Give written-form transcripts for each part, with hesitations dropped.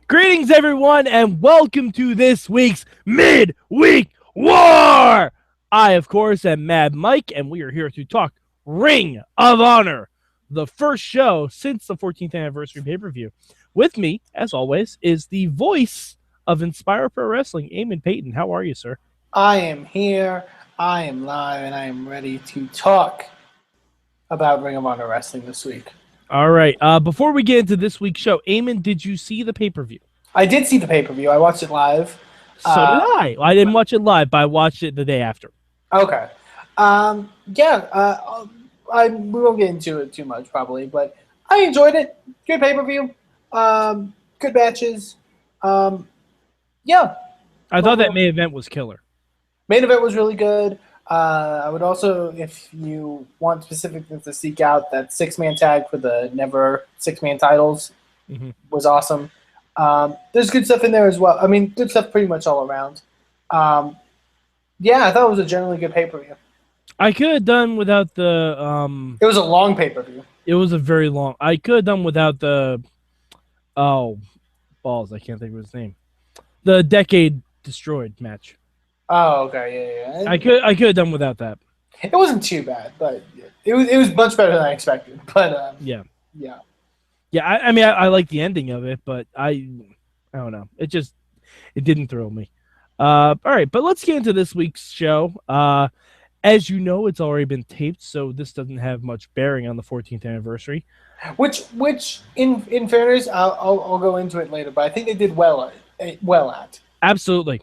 Greetings, everyone, and welcome to this week's Midweek War! I, of course, am Mad Mike, and we are here to talk Ring of Honor, the first show since the 14th anniversary pay-per-view. With me, as always, is the voice of Inspire Pro Wrestling, Eamon Paton. How are you, sir? I am here, I am live, and I am ready to talk about Ring of Honor Wrestling this week. All right. Before we get into this week's show, Eamon, did you see the pay-per-view? I did see the pay-per-view. I watched it live. So did I. I didn't watch it live, but I watched it the day after. Okay. We won't get into it too much, probably, but I enjoyed it. Good pay-per-view. Good matches. I thought that main event was killer. Main event was really good. I would also, if you want specifically to seek out that six-man tag for the never six-man titles, was awesome. There's good stuff in there as well. I mean, good stuff pretty much all around. I thought it was a generally good pay-per-view. I could have done without the... It was a long pay-per-view. It was a very long... I could have done without the... Oh, balls. I can't think of his name. The Decade Destroyed match. Oh, okay, yeah. I could have done without that. It wasn't too bad, but it was much better than I expected. But yeah. I mean, I like the ending of it, but I don't know. It didn't thrill me. All right, but let's get into this week's show. As you know, it's already been taped, so this doesn't have much bearing on the 14th anniversary. Which in fairness, I'll go into it later, but I think they did well at. Absolutely.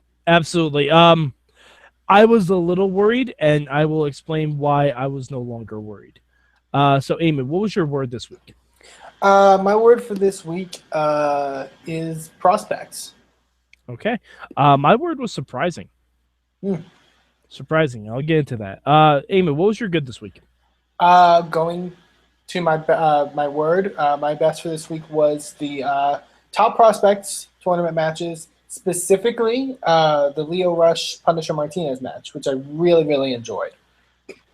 I was a little worried, and I will explain why I was no longer worried. So, Eamon, what was your word this week? My word for this week is prospects. Okay. My word was surprising. Surprising. I'll get into that. Eamon, what was your good this week? Going to my word, my best for this week was the top prospects tournament matches. Specifically, the Lio Rush Punisher Martinez match, which I really, really enjoyed.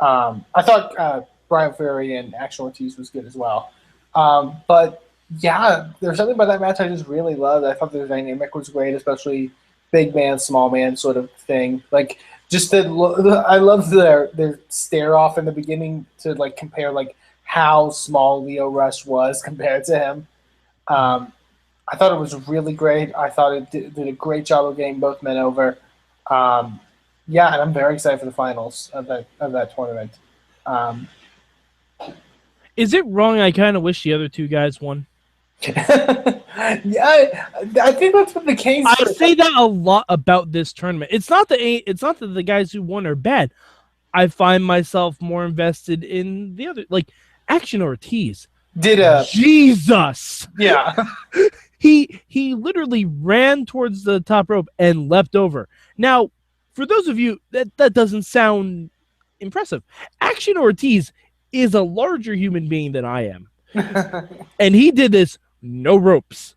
I thought Brian Fury and Action Ortiz was good as well. But yeah, there's something about that match I just really loved. I thought the dynamic was great, especially big man, small man sort of thing. Like just I loved their stare off in the beginning to like compare like how small Lio Rush was compared to him. I thought it was really great. I thought it did a great job of getting both men over. And I'm very excited for the finals of that tournament. Is it wrong? I kind of wish the other two guys won. I think that's what the case. I say that a lot about this tournament. It's not that the guys who won are bad. I find myself more invested in the other, like Action Ortiz. Jesus. Yeah. He literally ran towards the top rope and leapt over. Now, for those of you that doesn't sound impressive, Action Ortiz is a larger human being than I am. And he did this no ropes.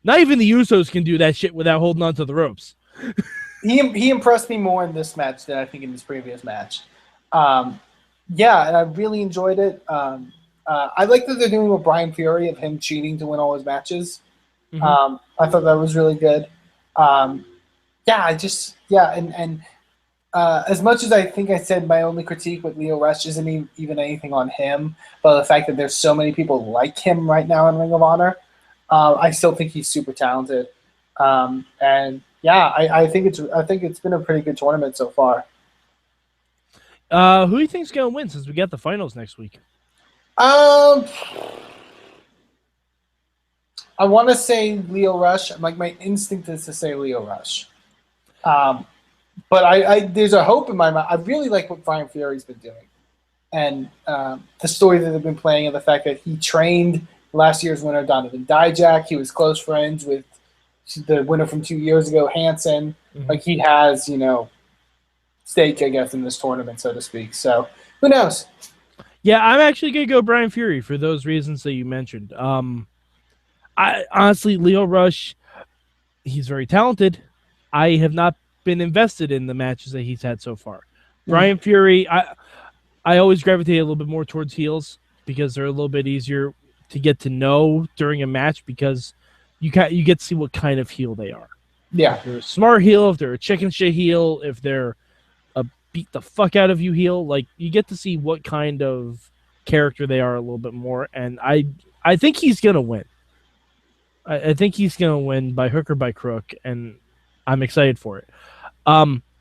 Not even the Usos can do that shit without holding on to the ropes. He impressed me more in this match than I think in his previous match. And I really enjoyed it. I like that they're doing with Brian Fury of him cheating to win all his matches. I thought that was really good. And as much as I think I said my only critique with Lio Rush isn't even anything on him, but the fact that there's so many people like him right now in Ring of Honor, I still think he's super talented. I think it's been a pretty good tournament so far. Who do you think's gonna win since we got the finals next week? I want to say Lio Rush. Like my instinct is to say Lio Rush. But I there's a hope in my mind. I really like what Brian Fury's been doing. And the story that they've been playing and the fact that he trained last year's winner, Donovan Dijak. He was close friends with the winner from 2 years ago, Hansen. Like he has, stake, I guess, in this tournament, so to speak. So who knows? Yeah, I'm actually going to go Brian Fury for those reasons that you mentioned. I honestly, Lio Rush, he's very talented. I have not been invested in the matches that he's had so far. Brian Fury, I always gravitate a little bit more towards heels because they're a little bit easier to get to know during a match because you get to see what kind of heel they are. Yeah. If they're a smart heel, if they're a chicken shit heel, if they're a beat the fuck out of you heel, like you get to see what kind of character they are a little bit more. And I think he's gonna win. I think he's gonna win by hook or by crook, and I'm excited for it.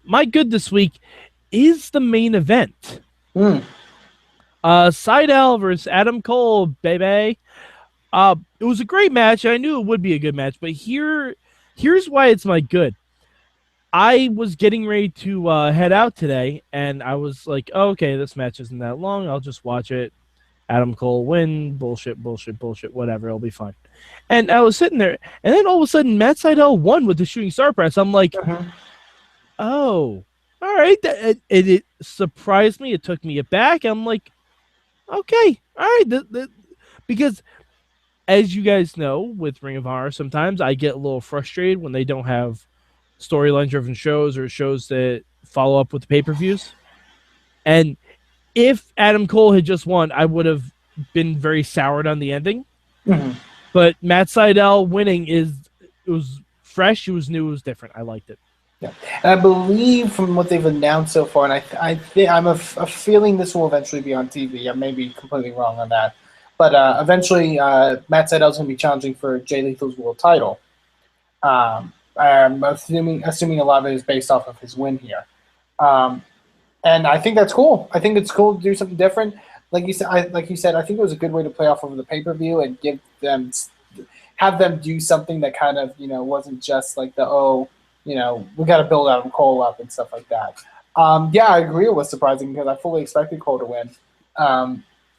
My good this week is the main event. Sydal versus Adam Cole, baby. It was a great match. I knew it would be a good match, but here's why it's my good. I was getting ready to head out today, and I was like, oh, okay, this match isn't that long. I'll just watch it. Adam Cole win. Bullshit, whatever. It'll be fine. And I was sitting there, and then all of a sudden, Matt Sydal won with the shooting star press. I'm like, oh, all right. It surprised me. It took me aback. I'm like, okay, all right. Because as you guys know, with Ring of Honor, sometimes I get a little frustrated when they don't have storyline-driven shows or shows that follow up with the pay-per-views. And if Adam Cole had just won, I would have been very soured on the ending. But Matt Sydal winning it was fresh, it was new, it was different. I liked it. Yeah, and I believe from what they've announced so far, and I think I'm a feeling this will eventually be on TV. I may be completely wrong on that, but eventually Matt Sydal's going to be challenging for Jay Lethal's world title. I'm assuming a lot of it is based off of his win here, and I think that's cool. I think it's cool to do something different. Like you said, I think it was a good way to play off of the pay-per-view and have them do something that kind of wasn't just like we got to build Adam Cole up and stuff like that. Yeah, I agree. It was surprising because I fully expected Cole to win.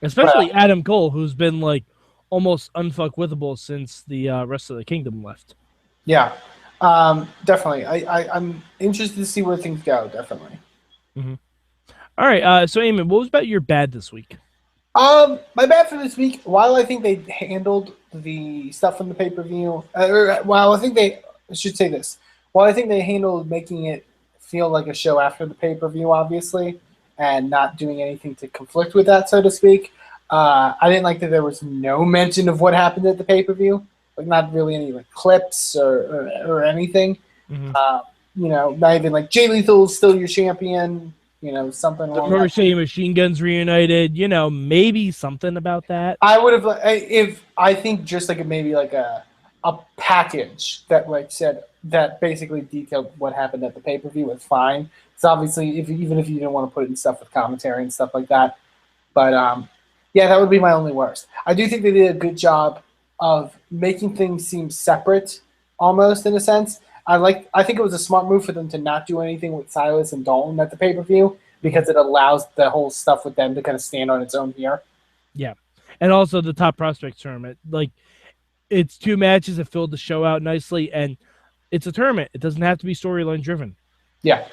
Especially Adam Cole, who's been like almost unfuckwithable since the rest of the kingdom left. Yeah, definitely. I'm interested to see where things go. Definitely. Mm-hmm. All right. So, Eamon, what was about your bad this week? My bad for this week. While I think they handled the stuff from the pay-per-view, I should say this. While I think they handled making it feel like a show after the pay-per-view, obviously, and not doing anything to conflict with that, so to speak, I didn't like that there was no mention of what happened at the pay-per-view. Like, not really any like clips or anything. Mm-hmm. Not even like Jay Lethal's still your champion. Something The along Mercy Machine Guns reunited. Maybe something about that. I would have I think just like maybe like a package that like said that basically detailed what happened at the pay-per-view was fine. It's obviously even if you didn't want to put it in stuff with commentary and stuff like that. But yeah, that would be my only worst. I do think they did a good job of making things seem separate, almost in a sense. I think it was a smart move for them to not do anything with Silas and Dalton at the pay-per-view because it allows the whole stuff with them to kind of stand on its own here. Yeah. And also the Top Prospect Tournament. Like, it's 2 matches that filled the show out nicely, and it's a tournament. It doesn't have to be storyline driven. Yeah.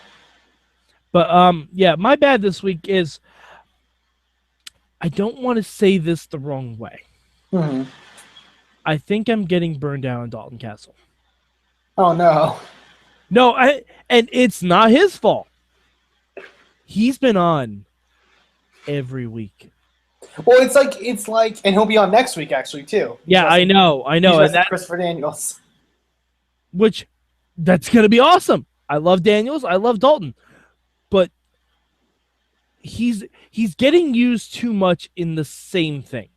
But, yeah, my bad this week is I don't want to say this the wrong way. Mm-hmm. I think I'm getting burned down on Dalton Castle. Oh, no. No, and it's not his fault. He's been on every week. Well, it's like, and he'll be on next week actually too. Yeah, I know, and that Christopher Daniels, which that's gonna be awesome. I love Daniels, I love Dalton, but he's getting used too much in the same thing.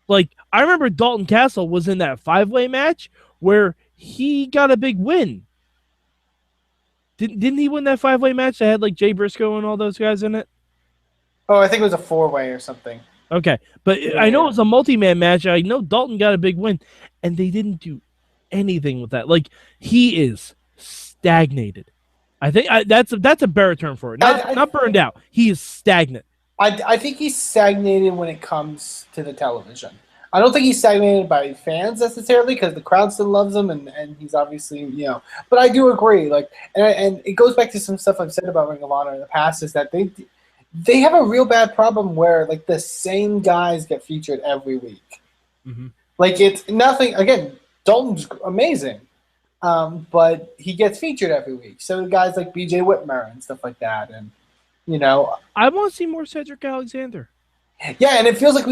Like, I remember Dalton Castle was in that 5-way match where he got a big win. Didn't he win that 5-way match that had like Jay Briscoe and all those guys in it? Oh, I think it was a 4-way or something. Okay, but yeah. I know it was a multi-man match. I know Dalton got a big win, and they didn't do anything with that. Like, he is stagnated. I think that's a better term for it. Not burned out. He is stagnant. I think he's stagnated when it comes to the television. I don't think he's stagnated by fans necessarily because the crowd still loves him and he's obviously, But I do agree. Like, and it goes back to some stuff I've said about Ring of Honor in the past is that they have a real bad problem where like the same guys get featured every week. Mm-hmm. Like, it's nothing. Again, Dalton's amazing, but he gets featured every week. So guys like B.J. Whitmer and stuff like that, and I want to see more Cedric Alexander. Yeah, and it feels like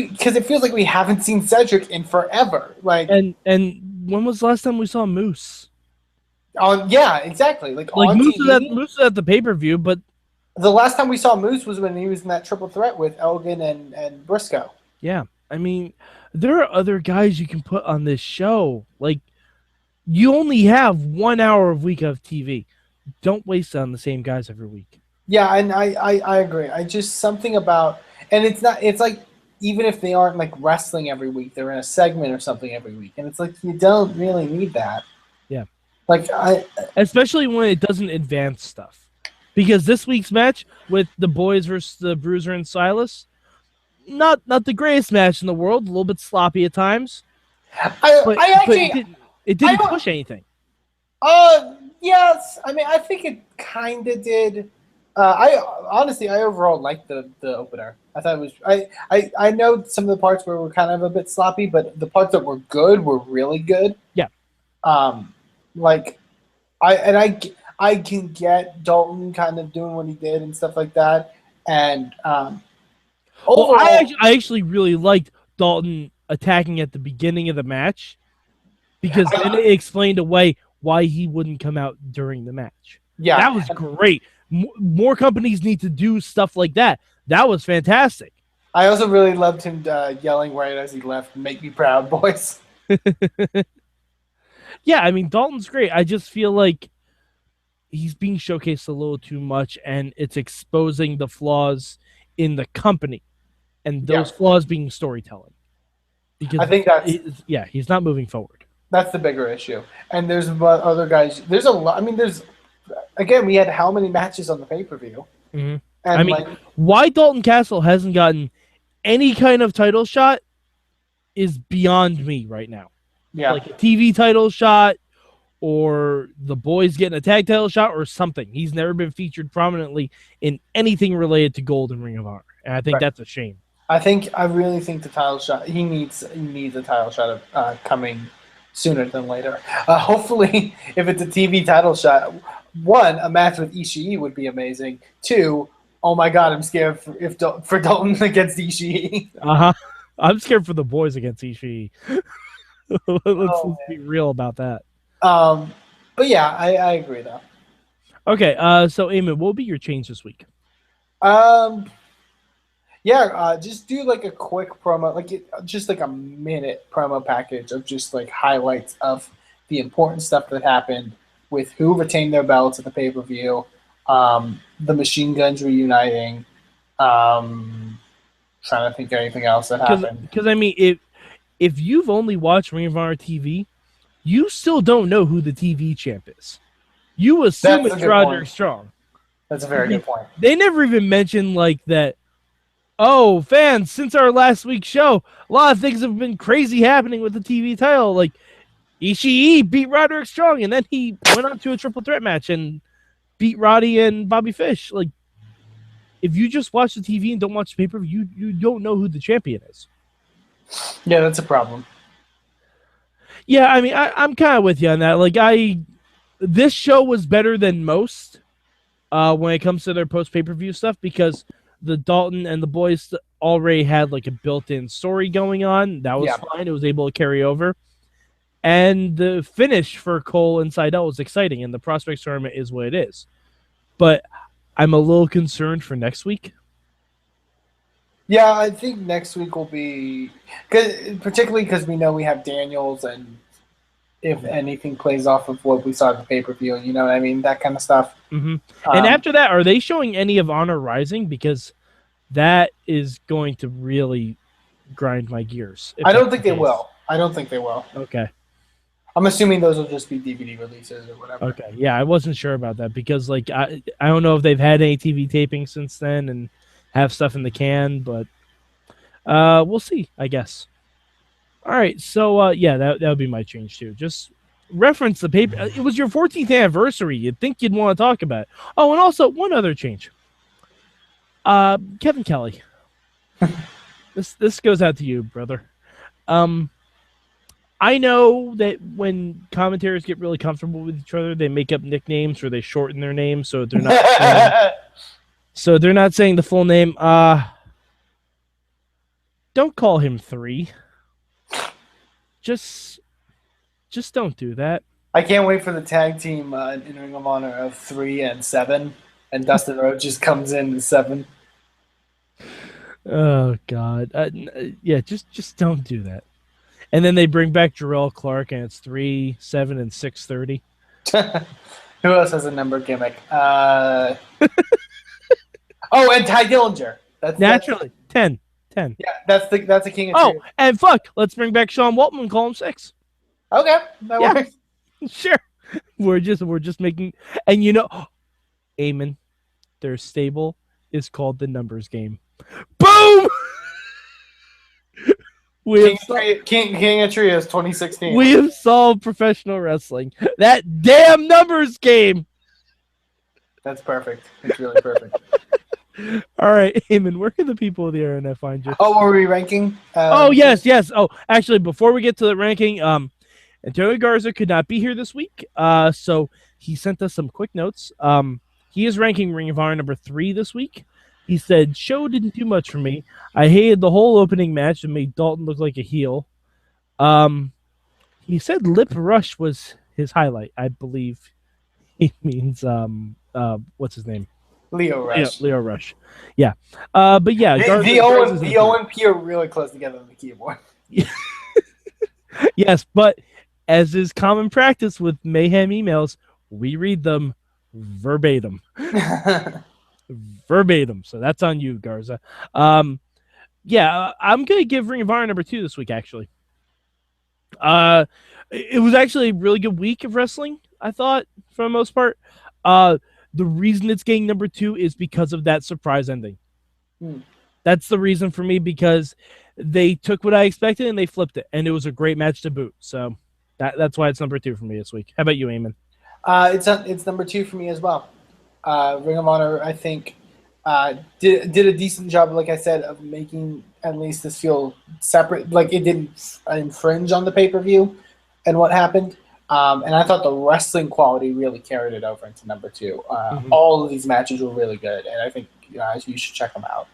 we haven't seen Cedric in forever. Like, and when was the last time we saw Moose? Yeah, exactly. Like on Moose TV. Moose is at the pay-per-view, but the last time we saw Moose was when he was in that triple threat with Elgin and Briscoe. yeah, I mean, there are other guys you can put on this show. Like, you only have 1 hour a week of TV. Don't waste it on the same guys every week. Yeah, and I agree. I just something about, and it's not. It's like even if they aren't like wrestling every week, they're in a segment or something every week, and it's like you don't really need that. Yeah, like especially when it doesn't advance stuff. Because this week's match with the boys versus the Bruiser and Silas, not the greatest match in the world, a little bit sloppy at times. But it didn't push anything. Yes, I mean I think it kind of did. I overall liked the opener. I thought it was. I know some of the parts where were kind of a bit sloppy, but the parts that were good were really good. Yeah. Like I can get Dalton kind of doing what he did and stuff like that. And overall, I actually really liked Dalton attacking at the beginning of the match because then it explained away why he wouldn't come out during the match. Yeah, that was great. More companies need to do stuff like that. That was fantastic. I also really loved him yelling right as he left, "Make me proud, boys." Yeah, I mean, Dalton's great. I just feel like he's being showcased a little too much, and it's exposing the flaws in the company, and those flaws being storytelling. Because I think he's not moving forward. That's the bigger issue. And there's other guys. There's a lot. I mean, again, we had how many matches on the pay-per-view? Mm-hmm. And I mean, why Dalton Castle hasn't gotten any kind of title shot is beyond me right now. Yeah. Like a TV title shot or the boys getting a tag title shot or something. He's never been featured prominently in anything related to Gold and Ring of Honor. And I think that's a shame. I really think the title shot, he needs a title shot of coming sooner than later. Hopefully, if it's a TV title shot, one, a match with Ishii would be amazing. Two, oh my God, I'm scared for Dalton against Ishii. I'm scared for the boys against Ishii. Let's be real about that. But yeah, I agree though. Okay, so Eamon, what will be your change this week? Just do like a quick promo, just like a minute promo package of just like highlights of the important stuff that happened with who retained their belts at the pay-per-view, the Machine Guns reuniting, trying to think of anything else that happened. Because I mean, if you've only watched Ring of Honor TV, you still don't know who the TV champ is. You assume it's Roderick Strong. That's a very good point. They never even mentioned like that. Oh, fans, since our last week's show, a lot of things have been crazy happening with the TV title. Like Ishii beat Roderick Strong, and then he went on to a triple threat match and beat Roddy and Bobby Fish. Like, if you just watch the TV and don't watch the pay-per-view, you don't know who the champion is. Yeah, that's a problem. Yeah, I mean, I'm kind of with you on that. Like, this show was better than most when it comes to their post-pay-per-view stuff because the Dalton and the boys already had like a built-in story going on. That was fine. It was able to carry over. And the finish for Cole and Sydal was exciting, and the Prospects Tournament is what it is. But I'm a little concerned for next week. Yeah, I think next week will be particularly because we know we have Daniels, and if anything plays off of what we saw at the pay-per-view, you know what I mean? That kind of stuff. Mm-hmm. And after that, are they showing any of Honor Rising? Because that is going to really grind my gears. I don't think they will. Okay. I'm assuming those will just be DVD releases or whatever. Okay, yeah, I wasn't sure about that because, like, I don't know if they've had any TV taping since then and have stuff in the can, but we'll see, I guess. All right, so, that would be my change, too. Just reference the paper. It was your 14th anniversary. You'd think you'd want to talk about it. Oh, and also, one other change. Kevin Kelly. This goes out to you, brother. I know that when commentators get really comfortable with each other, they make up nicknames or they shorten their names so they're not saying the full name. Don't call him 3. Just Just don't do that. I can't wait for the tag team in Ring of Honor of 3 and 7, and Dustin Rhodes just comes in 7. Oh God. Yeah, just don't do that. And then they bring back Jarrell Clark, and it's 3, 7, and 6:30. Who else has a number gimmick? Oh, and Ty Dillinger. That's Naturally, 10. Yeah, that's a king of trios. And fuck, let's bring back Sean Waltman and call him 6. Okay, that works. Sure. We're just making, and Eamon, their stable is called the Numbers Game. Boom! King of Trios 2016. We have solved professional wrestling. That damn Numbers Game. That's perfect. It's really perfect. All right, Eamon, where can the people of the internet find you? Oh, were we ranking? Yes. Oh, actually, before we get to the ranking, Antonio Garza could not be here this week, so he sent us some quick notes. He is ranking Ring of Honor number 3 this week. He said, show didn't do much for me. I hated the whole opening match and made Dalton look like a heel. He said Lip Rush was his highlight. I believe he means, what's his name? Leo Rush. Leo Rush. Yeah. But yeah. The O and P are really close together on the keyboard. Yes, but as is common practice with Mayhem emails, we read them verbatim. Verbatim. So that's on you, Garza. I'm going to give Ring of Honor number 2 this week, actually. It was actually a really good week of wrestling, I thought, for the most part. The reason it's getting number 2 is because of that surprise ending. That's the reason for me, because they took what I expected and they flipped it, and it was a great match to boot. So that's why it's number 2 for me this week. How about you, Eamon? It's number 2 for me as well. Ring of Honor, I think, did a decent job, like I said, of making at least this feel separate. Like, it didn't infringe on the pay-per-view and what happened. And I thought the wrestling quality really carried it over into number 2. All of these matches were really good, and I think you should check them out.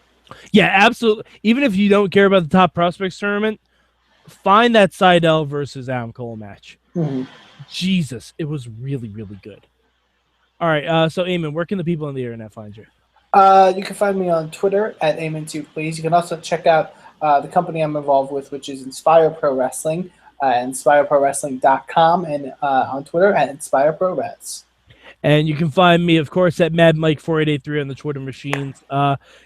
Yeah, absolutely. Even if you don't care about the Top Prospects tournament, find that Sydal versus Adam Cole match. Jesus, it was really, really good. All right, so Eamon, where can the people on the internet find you? You can find me on Twitter at Eamon2Please. You can also check out the company I'm involved with, which is Inspire Pro Wrestling, InspireProWrestling.com, and on Twitter at InspireProRes. And you can find me, of course, at MadMike4883 on the Twitter machines.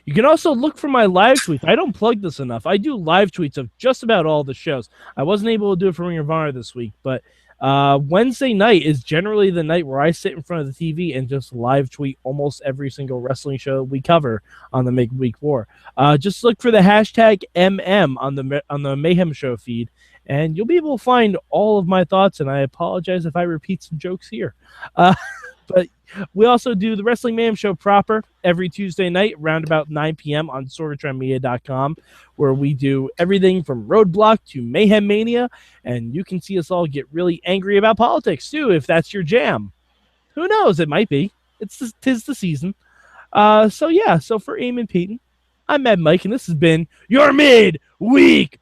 You can also look for my live tweets. I don't plug this enough. I do live tweets of just about all the shows. I wasn't able to do it for Ring of Honor this week, but Wednesday night is generally the night where I sit in front of the TV and just live tweet almost every single wrestling show we cover on the Midweek War. Just look for the hashtag MM on the Mayhem Show feed, and you'll be able to find all of my thoughts, and I apologize if I repeat some jokes here. But we also do the Wrestling Mayhem Show proper every Tuesday night around about 9 p.m. on SorgatronMedia.com, where we do everything from Roadblock to Mayhem Mania, and you can see us all get really angry about politics, too, if that's your jam. Who knows? It might be. Tis the season. So for Eamon Paton, I'm Mad Mike, and this has been your Midweek